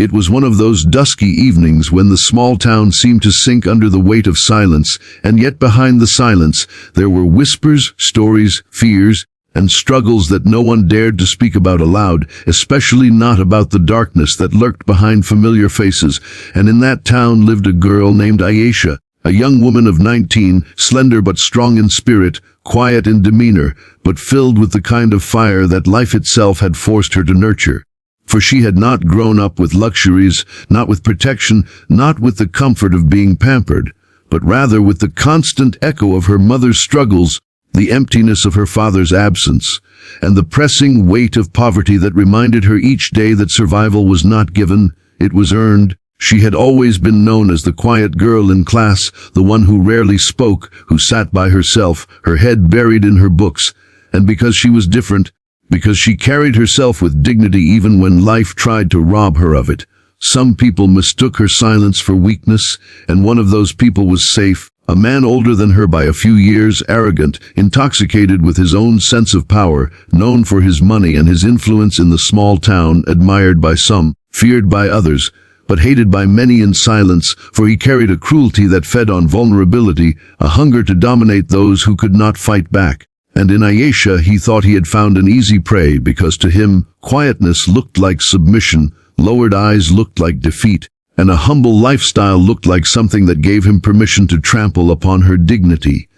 It was one of those dusky evenings when the small town seemed to sink under the weight of silence, and yet behind the silence there were whispers, stories, fears, and struggles that no one dared to speak about aloud, especially not about the darkness that lurked behind familiar faces. And in that town lived a girl named Ayesha, a young woman of 19, slender but strong in spirit, quiet in demeanor, but filled with the kind of fire that life itself had forced her to nurture. For she had not grown up with luxuries, not with protection, not with the comfort of being pampered, but rather with the constant echo of her mother's struggles, the emptiness of her father's absence, and the pressing weight of poverty that reminded her each day that survival was not given, it was earned. She had always been known as the quiet girl in class, the one who rarely spoke, who sat by herself, her head buried in her books, and because she was different, because she carried herself with dignity even when life tried to rob her of it, some people mistook her silence for weakness, and one of those people was Saif, a man older than her by a few years, arrogant, intoxicated with his own sense of power, known for his money and his influence in the small town, admired by some, feared by others, but hated by many in silence, for he carried a cruelty that fed on vulnerability, a hunger to dominate those who could not fight back. And in Ayesha he thought he had found an easy prey, because to him quietness looked like submission, lowered eyes looked like defeat, and a humble lifestyle looked like something that gave him permission to trample upon her dignity.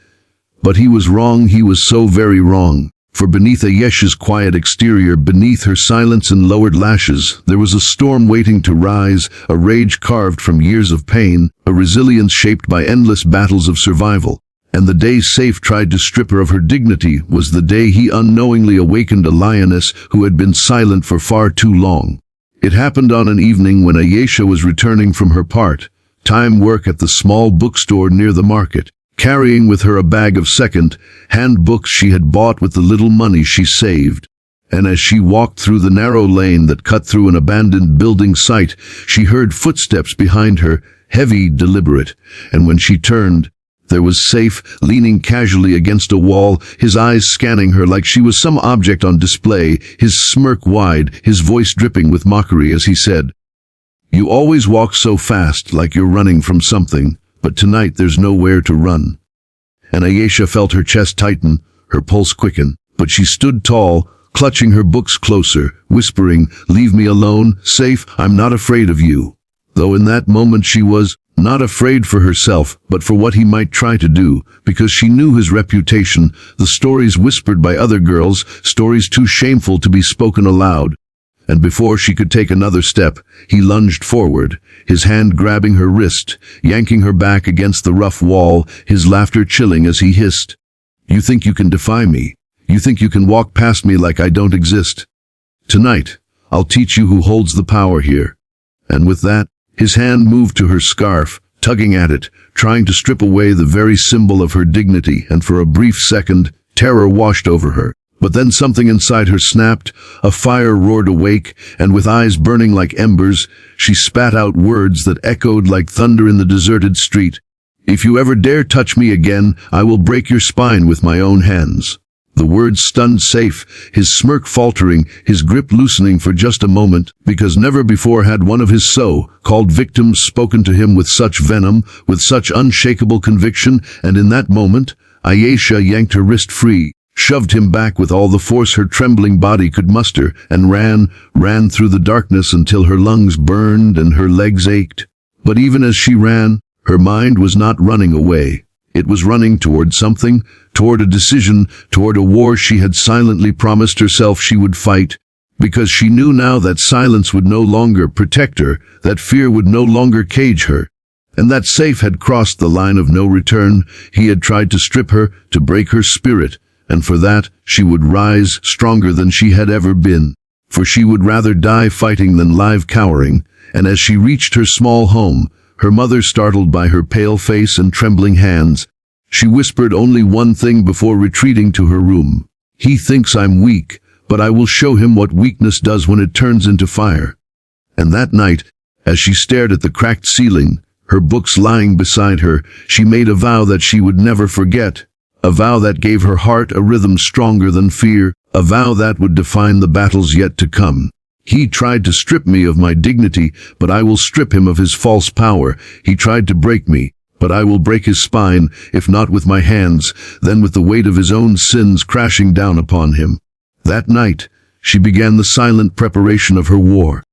But he was wrong, he was so very wrong. For beneath Ayesha's quiet exterior, beneath her silence and lowered lashes, there was a storm waiting to rise, a rage carved from years of pain, a resilience shaped by endless battles of survival. And the day Saif tried to strip her of her dignity was the day he unknowingly awakened a lioness who had been silent for far too long. It happened on an evening when Ayesha was returning from her part-time work at the small bookstore near the market, carrying with her a bag of second-hand books she had bought with the little money she saved. And as she walked through the narrow lane that cut through an abandoned building site, she heard footsteps behind her, heavy, deliberate, and when she turned, there was Saif, leaning casually against a wall, his eyes scanning her like she was some object on display, his smirk wide, his voice dripping with mockery as he said, "You always walk so fast, like you're running from something, but tonight there's nowhere to run." And Ayesha felt her chest tighten, her pulse quicken, but she stood tall, clutching her books closer, whispering, "Leave me alone, Saif, I'm not afraid of you." Though in that moment she was not afraid for herself, but for what he might try to do, because she knew his reputation, the stories whispered by other girls, stories too shameful to be spoken aloud. And before she could take another step, he lunged forward, his hand grabbing her wrist, yanking her back against the rough wall, his laughter chilling as he hissed, "You think you can defy me? You think you can walk past me like I don't exist? Tonight, I'll teach you who holds the power here." And with that, his hand moved to her scarf, tugging at it, trying to strip away the very symbol of her dignity, and for a brief second, terror washed over her. But then something inside her snapped, a fire roared awake, and with eyes burning like embers, she spat out words that echoed like thunder in the deserted street. "If you ever dare touch me again, I will break your spine with my own hands." The words stunned Saif, his smirk faltering, his grip loosening for just a moment, because never before had one of his so-called victims spoken to him with such venom, with such unshakable conviction, and in that moment, Ayesha yanked her wrist free, shoved him back with all the force her trembling body could muster, and ran through the darkness until her lungs burned and her legs ached. But even as she ran, her mind was not running away. It was running toward something, toward a decision, toward a war she had silently promised herself she would fight, because she knew now that silence would no longer protect her, that fear would no longer cage her, and that Saif had crossed the line of no return. He had tried to strip her, to break her spirit, and for that she would rise stronger than she had ever been, for she would rather die fighting than live cowering. And as she reached her small home, her mother startled by her pale face and trembling hands, she whispered only one thing before retreating to her room. "He thinks I'm weak, but I will show him what weakness does when it turns into fire." And that night, as she stared at the cracked ceiling, her books lying beside her, she made a vow that she would never forget, a vow that gave her heart a rhythm stronger than fear, a vow that would define the battles yet to come. He tried to strip me of my dignity, but I will strip him of his false power. He tried to break me, but I will break his spine, if not with my hands, then with the weight of his own sins crashing down upon him. That night, she began the silent preparation of her war.